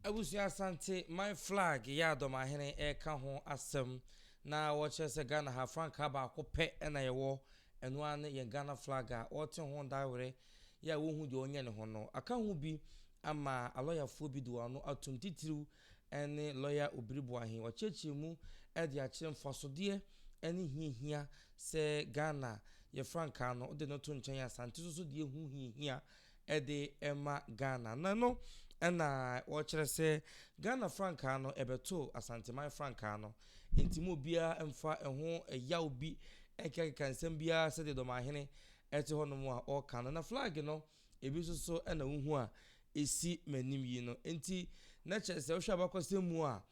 Abusia Asante, my flag, ya Dormaahene eka ho asem na watche se Ghana ha frank ba ko pe na ye wo eno an ye Ghana flag a wote ho dawre ya wo hu de onye ne ho no aka ho bi ama aloya fo bi do ano atum titiru ene lawyer Obiri Boahen wachechi mu e de a kire mfasode ene hia se Ghana ye frank no de no to nchen Asante so de hu hia e de ema Ghana na no ena wɔkyerɛ sɛ Ghana frankaa no ebeto Asante man frankaa no intimo bia emfa ɛho ɛyaw bi ɛkeka nsɛm bia sɛ de Dormaahene ɛte hɔ no mu a ɔka no na flag no ebi so ɛna huhu a esi manim yi no enti na kyerɛ sɛ wohwɛ abakɔsɛ mu a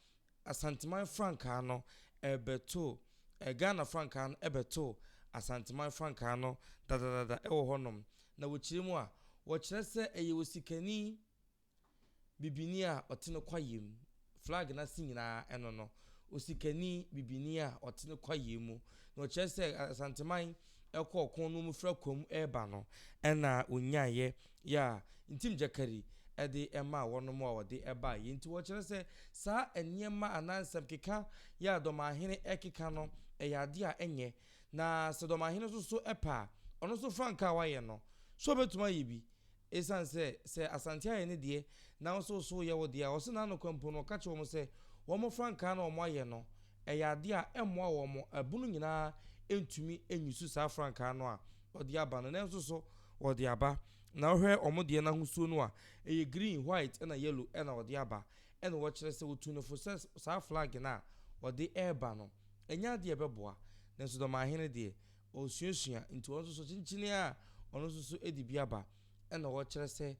Asante man frankaa no ebeto Ghana frankaa no ebeto Asante man frankaa no dadadada ɛwɔ hɔ nom na wɔkyerɛ mu a wɔkyerɛ sɛ ɛyɛ osikani bibini a otene kwayem flag na sinyina eno no osikani bibini a otene kwayemu no kyerɛ Asante man ekɔ ɔkon no mu fra kom eba no ɛna onyaye ya ntim jakari ɛde ɛma wɔn mo a wɔde ɛba yi nti wɔkyerɛ sɛ saa ennyema anansɛm keka ya Dormaahene ɛkeka no ɛyɛ ade a ɛnyɛ na sɛ Dormaahene so ɛpa ɔno so franka wayɛ no so betuma yibi esan se Asante aye ne de na so ye wo de a wo se na no kwampo no ka che wo se wo mo franka na wo mo aye no e ya de a emmoa wo mo abunu nyina entumi enyusu sa franka no a wo de aba no na so wo de aba na wo hwe omo de na husuo no a e green white na yellow e na wo de aba e na wo kire se wo tu no fo sa flag na wo de eba no enya de ebeboa na so Dormaahene de o suasua nti wo so chinchini a ono so edi biaba and watcher say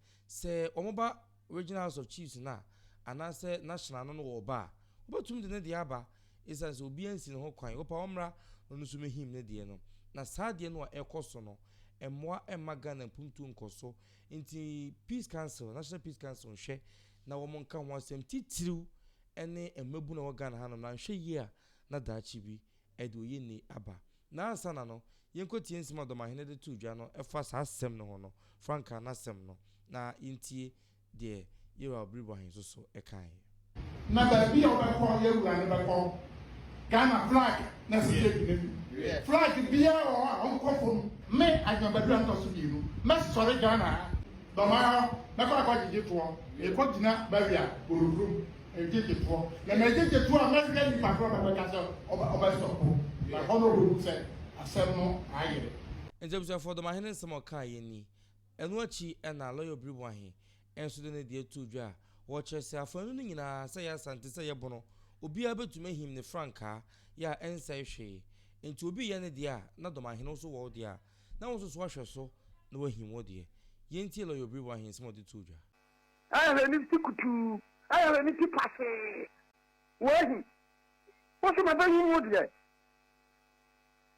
Omoba Regional House of Chiefs na anase national no oba obatum de ne de aba is as obiansi no ho kwan opa omra no so mehim ne de no na saade no ekoso no emmoa emma Ghana pumtu nkoso nti Peace Council National Peace Council hwe na wo monka ho asem titiriu ene emabu na wo Ghana hanom na hwe yi a na daachi bi ede oyeni aba na asana no yenkotie nsima Dormaahene de tudwa no efa sa asem no ho no franka na asem no na intie de yewa Obiri Boahen so ekan na ba bi obekọ yewura ne bekọ Ghana flag na sike bi flag bia o a onkofo me ajabadura ntoso biru me sori Ghana Dormaahene na kwa jije to e ko dina bawia borurum e jije to na jije to America ni pa pro ba ka so oba so na hono ru se asem no ayere enjebusa for Dormaahene nsem oka yeni enu achi na lawyer Obiri Boahen enso de ne de tudwa wo kyerese afanu no nyina se ya Asante se ye bono obi abetuma him ne franka ya ensa hwe enti obi ye ne de a na Dormaahene so wo de a na wo so ahwe so na wahim wo de yenti lawyer Obiri Boahen nsem de tudwa aye ni tikutu aye ni tipase wahi wo so mabani wo de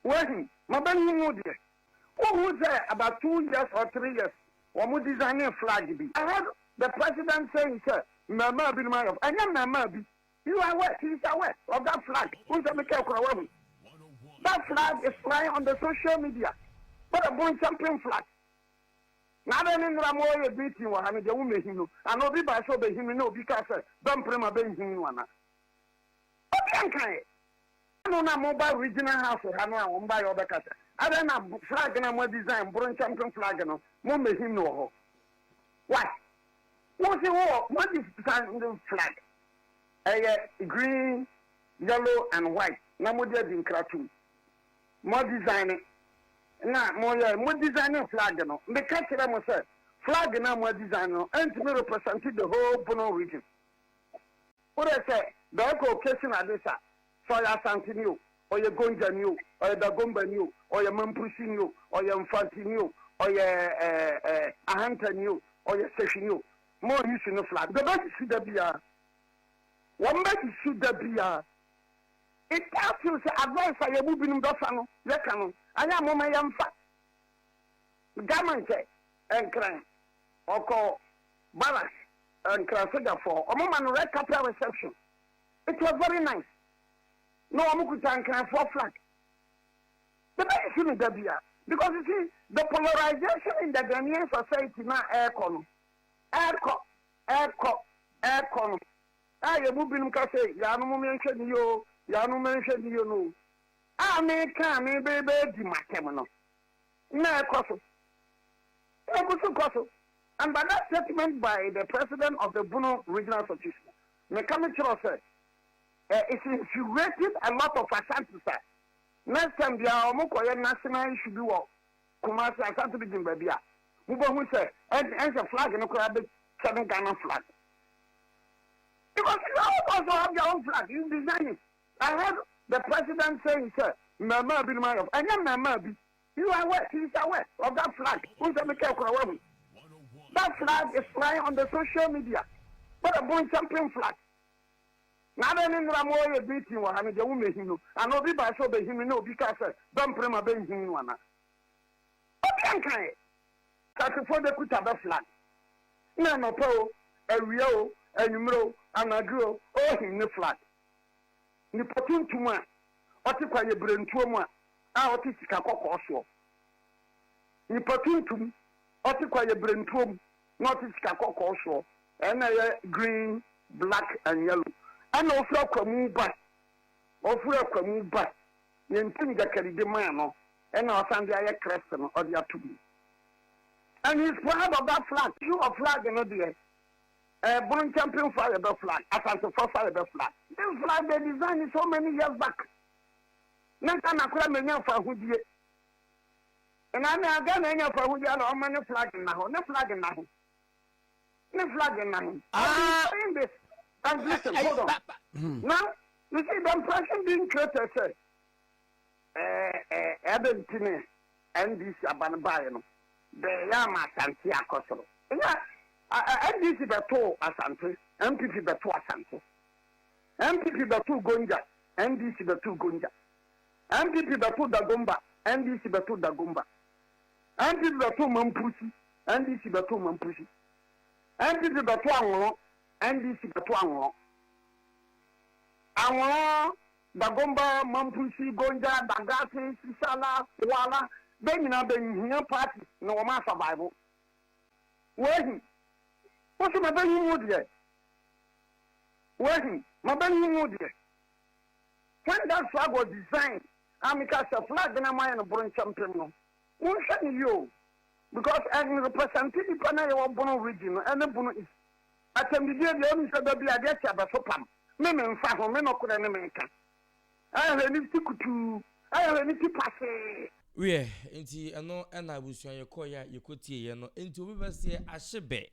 wahi mabani wo de who say about 2 years or 3 years we designing flag be I heard the president saying sir mama be my of and mama be you are aware he is aware of that flag who say make akwa that flag is flying on the social media but a born champion flag na be ni nra mo ye beating wa ha de wo mehim no and obi ba so be him no obi ka say don prema be him wana obi ankan no na mobile regional house ha no a wo mba ye obekata ada na flag na mo design bron champion flag no mo mehim no ho why what say what is the flag green yellow and white na mo dey din kratu mo design na mo design flag no me ka kire mo say flag na mo design no and me represent the whole Bono region what I say the occasion adisa so ya Asante or your Gonja new, or your Dagomba new, or your Mampusi new, or your Mfanti new, or your Ahanta new, or your Seshi new. More use in the flag. The best should be a one best should be a it tells you advice I am moving in Dosano, Yakano. I am on my young fat. Government and crime or call Balas and Crasega for a moment red capital reception. It was very nice. No, I'm going to for flag. The best thing that be because you see the polarization in the Ghanaian society now aircon, kono aye mu binum ka say ya no mo menhwe ni yo ya no menhwe ni yo no me ka me be di matem no na ekoso and by that statement by the president of the Bono Regional Association me come to say it's infuriated a lot of Asante sir. Next time they are omokoye national issue bi wo Kumasi Asante bi jimba bia mu bo hu say and the flag no kora be seven Ghana flag because you also have your own flag you design it. I heard the president saying sir mama bi my of and mama bi you are aware he is aware of that flag who say make kora we that flag is flying on the social media but a born champion flag. Now then in Ramoy beating one and the woman him and no be by so be him no because don't prema be him one. Okay, okay. That's for the Kutaba flag. No po a rio and numero and a grow oh him the flag. Ni potun to one. What if I bring to one? What is Kakoko so? Ni potun to what if I bring to one? Not is Kakoko so. And green, black and yellow. And ofura kwamu ba yentin jakari de man no and Asante aye crest no or the atubi and he's proud of that flag you of flag no there born champion fire the flag Asante for fire the flag this flag they designed so many years back nanta na kura menya fa hudie and I aga na nya fa hudie ala o many flag na ho ne flag na ho this. And listen, hold on. Now, you see, the impression being created, Ebentine, NDC Abanbayano, the Yama Asante Akosoro. NDC Beto Asante, MPP Beto Asante, MPP Beto Gonja, NDC Beto Gonja, MPP Beto Dagomba, NDC Beto Dagomba, MPP Beto Mampusi, NDC Beto Mampusi, MPP Beto Anglo, NDC Beto Anglo, Dagomba, Mampusi, Gonja, Dagasi, Sisala, Wala, Benina Ben party, no mass survival. Where what's my Benny Wood yet? Where my Benny Wood yet? When that flag was designed, I'm a flag and I'm a born champion. Won't you because as representative of Bono region and the Bono is. I can be the only said that I get a sopam. Men and Faho, men of America. I have any to I have any to pass. We into no and I was your coya, you could see, into we say a shebe.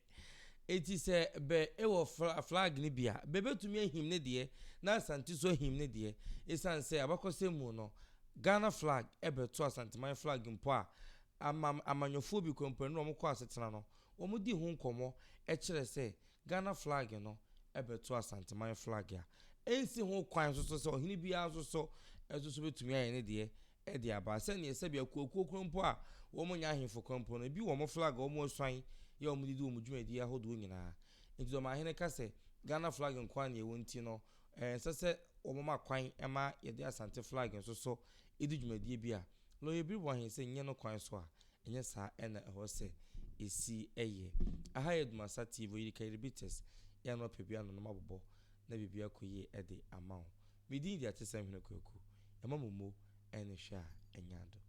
It is a be a flag nibia. Bebe to me him nedia, now Santi so him nedia. It's an say abako se mono. Ghana flag, ebe to Asante my flag in poa. Amanophobic company no mo kwa setrano. Omudi hun komo, echere say. Ghana flag no ebe to Asante my flag ya ensi ho kwan so ohini bia so ezo betumi aye ne de e de aba se ne se bia kuokuo mpo a wo mo nya ahemfo kompo no bi wo mo flag wo mo swan ye wo mo didi wo mo dwumadi ahodo nyina enti Dormaahene ka se Ghana flag nkwan ye wonti no se wo mo makwan ema ye de Asante flag so edi dwumadi bia lo Obiri Boahen se nye no kwan so a enye sa ena ho se esi eye ADUMASA TV yi kai repeaters ya no pebia no mabobo na bibia koye ede amount midi dia tesem hene kwaku ema momo ene hwa enyado